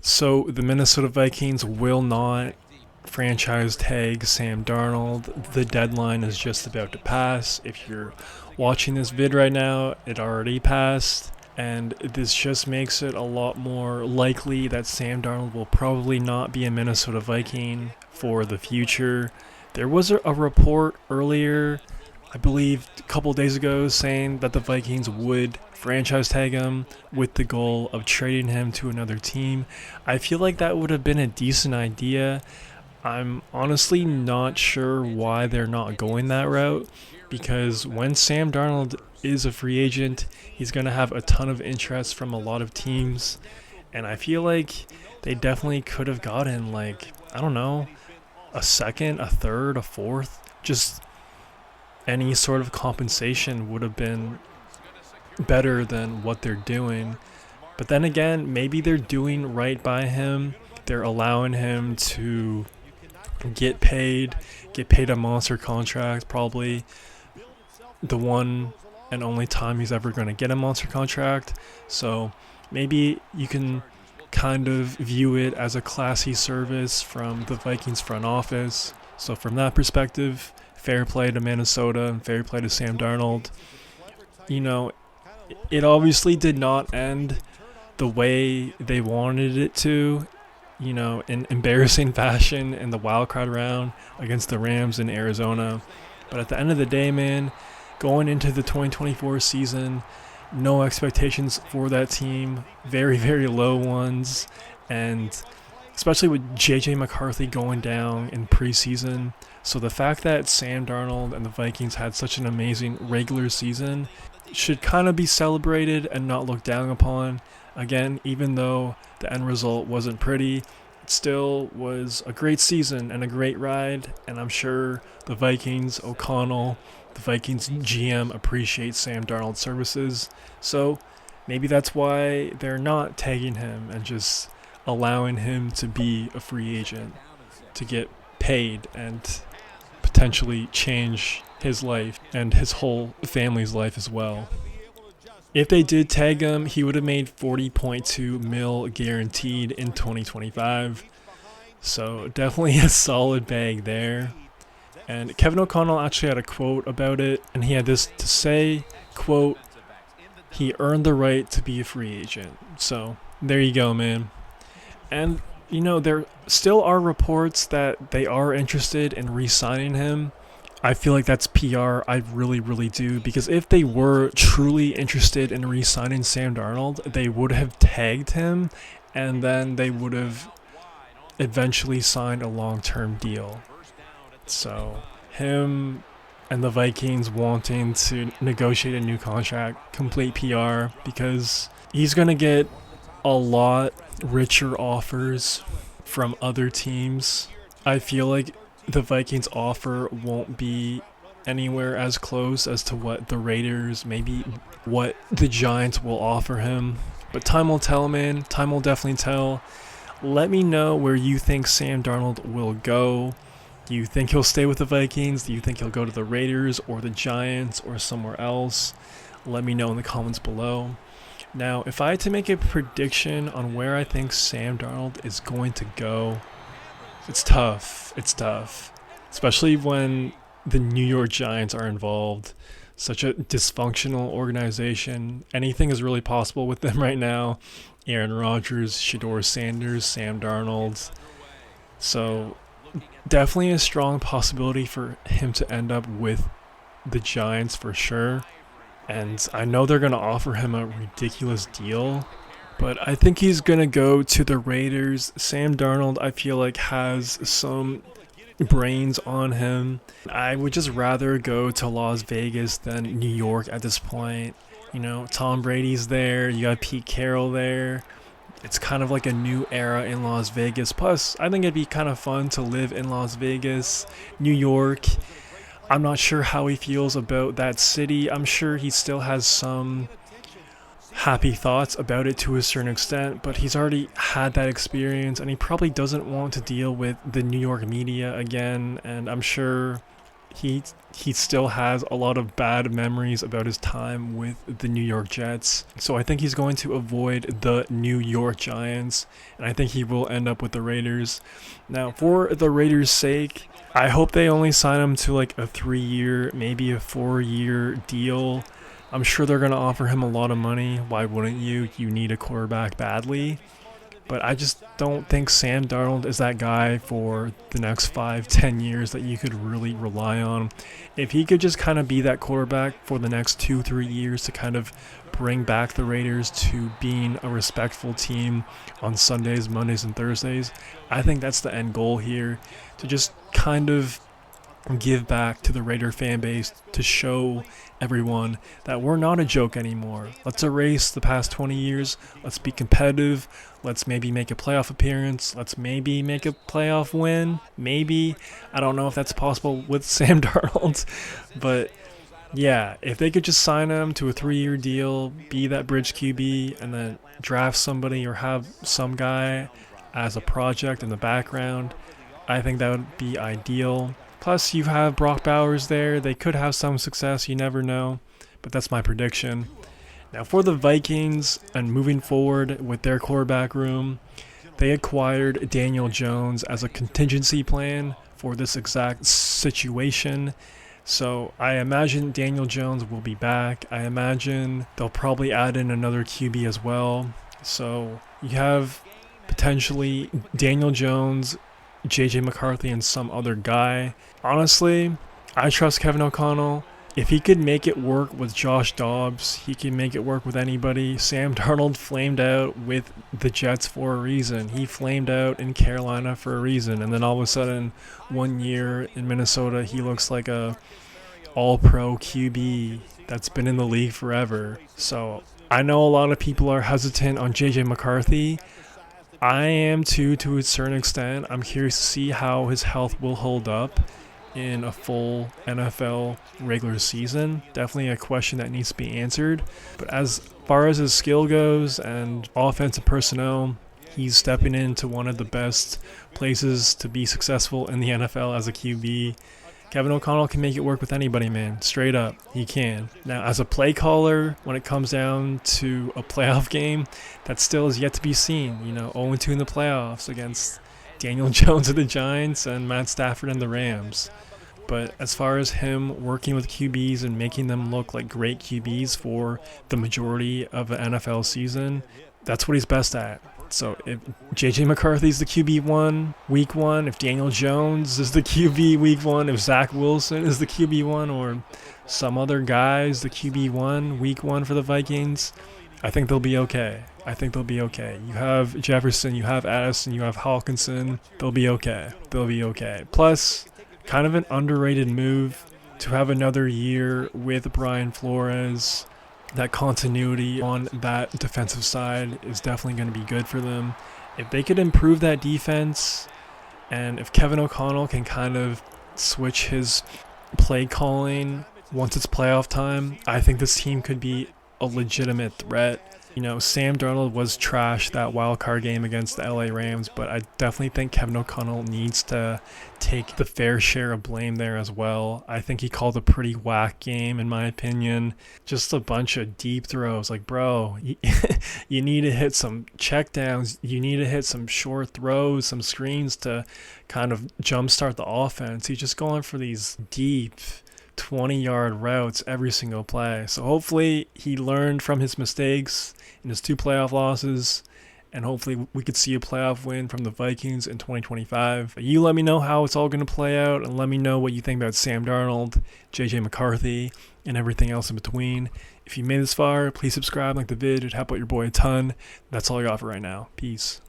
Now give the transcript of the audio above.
So the Minnesota Vikings will not franchise tag Sam Darnold. The deadline is just about to pass. If you're watching this vid right now, it already passed. And this just makes it a lot more likely that Sam Darnold will probably not be a Minnesota Viking for the future. There was a report earlier, I believe a couple days ago, saying that the Vikings would franchise tag him with the goal of trading him to another team. I feel like that would have been a decent idea. I'm honestly not sure why they're not going that route, because when Sam Darnold is a free agent, he's going to have a ton of interest from a lot of teams. And I feel like they definitely could have gotten, like, I don't know, a second, a third, a fourth. Just any sort of compensation would have been better than what they're doing. But then again, maybe they're doing right by him. They're allowing him to get paid a monster contract, probably the one and only time he's ever going to get a monster contract. So maybe you can kind of view it as a classy service from the Vikings front office. So from that perspective, fair play to Minnesota and fair play to Sam Darnold. You know, it obviously did not end the way they wanted it to, in embarrassing fashion in the wild card round against the Rams in Arizona. But at the end of the day, man, going into the 2024 season, no expectations for that team, very, very low ones, and especially with J.J. McCarthy going down in preseason. So the fact that Sam Darnold and the Vikings had such an amazing regular season should kind of be celebrated and not looked down upon. Again, even though the end result wasn't pretty, it still was a great season and a great ride, and I'm sure the Vikings, O'Connell, the Vikings GM appreciates Sam Darnold's services. So maybe that's why they're not tagging him and just allowing him to be a free agent, to get paid and potentially change his life and his whole family's life as well. If they did tag him, he would have made $40.2 million guaranteed in 2025. So definitely a solid bag there. And Kevin O'Connell actually had a quote about it, and he had this to say, quote, "He earned the right to be a free agent." So there you go, man. And, there still are reports that they are interested in re-signing him. I feel like that's PR. I really, really do. Because if they were truly interested in re-signing Sam Darnold, they would have tagged him, and then they would have eventually signed a long-term deal. So him and the Vikings wanting to negotiate a new contract, complete PR, because he's going to get a lot richer offers from other teams. I feel like the Vikings offer won't be anywhere as close as to what the Raiders, maybe what the Giants will offer him. But time will tell, man. Time will definitely tell. Let me know where you think Sam Darnold will go. Do you think he'll stay with the Vikings? Do you think he'll go to the Raiders or the Giants or somewhere else? Let me know in the comments below. Now, if I had to make a prediction on where I think Sam Darnold is going to go, it's tough. It's tough. Especially when the New York Giants are involved. Such a dysfunctional organization. Anything is really possible with them right now. Aaron Rodgers, Shedeur Sanders, Sam Darnold. So definitely a strong possibility for him to end up with the Giants for sure. And I know they're going to offer him a ridiculous deal, but I think he's going to go to the Raiders. Sam Darnold, I feel like, has some brains on him. I would just rather go to Las Vegas than New York at this point. Tom Brady's there. You got Pete Carroll there. It's kind of like a new era in Las Vegas. Plus, I think it'd be kind of fun to live in Las Vegas. New York, I'm not sure how he feels about that city. I'm sure he still has some happy thoughts about it to a certain extent, but he's already had that experience, and he probably doesn't want to deal with the New York media again, and I'm sure he still has a lot of bad memories about his time with the New York Jets. So I think he's going to avoid the New York Giants, and I think he will end up with the Raiders. Now, for the Raiders' sake, I hope they only sign him to like a 3-year, maybe a 4-year deal. I'm sure they're going to offer him a lot of money. Why wouldn't you? You need a quarterback badly. But I just don't think Sam Darnold is that guy for the next 5-10 years that you could really rely on. If he could just kind of be that quarterback for the next 2-3 years to kind of bring back the Raiders to being a respectful team on Sundays, Mondays, and Thursdays, I think that's the end goal here, to just kind of give back to the Raider fan base, to show everyone that we're not a joke anymore. Let's erase the past 20 years. Let's be competitive. Let's maybe make a playoff appearance. Let's maybe make a playoff win. Maybe. I don't know if that's possible with Sam Darnold. But yeah, if they could just sign him to a 3-year deal, be that bridge QB, and then draft somebody or have some guy as a project in the background, I think that would be ideal. Plus, you have Brock Bowers there. They could have some success. You never know. But that's my prediction. Now, for the Vikings, and moving forward with their quarterback room, they acquired Daniel Jones as a contingency plan for this exact situation. So I imagine Daniel Jones will be back. I imagine they'll probably add in another QB as well. So you have potentially Daniel Jones, JJ McCarthy, and some other guy. Honestly, I trust Kevin O'Connell. If he could make it work with Josh Dobbs, he can make it work with anybody. Sam Darnold flamed out with the Jets for a reason. He flamed out in Carolina for a reason. And then all of a sudden, 1 year in Minnesota, he looks like a all-pro QB that's been in the league forever. So I know a lot of people are hesitant on JJ McCarthy. I am too, to a certain extent. I'm curious to see how his health will hold up in a full NFL regular season. Definitely a question that needs to be answered. But as far as his skill goes and offensive personnel, he's stepping into one of the best places to be successful in the NFL as a QB. Kevin O'Connell can make it work with anybody, man. Straight up, he can. Now, as a play caller, when it comes down to a playoff game, that still is yet to be seen. 0-2 in the playoffs against Daniel Jones of the Giants and Matt Stafford and the Rams. But as far as him working with QBs and making them look like great QBs for the majority of an NFL season, that's what he's best at. So if J.J. McCarthy's the QB1 week 1, if Daniel Jones is the QB week 1, if Zach Wilson is the QB1, or some other guy's the QB1 week 1 for the Vikings, I think they'll be okay. You have Jefferson, you have Addison, you have Hawkinson. They'll be okay. Plus, kind of an underrated move to have another year with Brian Flores. That continuity on that defensive side is definitely going to be good for them. If they could improve that defense, and if Kevin O'Connell can kind of switch his play calling once it's playoff time, I think this team could be a legitimate threat. Sam Darnold was trash that wild card game against the LA Rams, but I definitely think Kevin O'Connell needs to take the fair share of blame there as well. I think he called a pretty whack game, in my opinion. Just a bunch of deep throws. Like, bro, you need to hit some checkdowns. You need to hit some short throws, some screens to kind of jumpstart the offense. He's just going for these deep 20-yard routes every single play. So hopefully he learned from his mistakes in his 2 playoff losses, and hopefully we could see a playoff win from the Vikings in 2025. You let me know how it's all going to play out, and let me know what you think about Sam Darnold, JJ McCarthy, and everything else in between. If you made this far, please subscribe, like the vid. It'd help out your boy a ton. That's all I got for right now. Peace.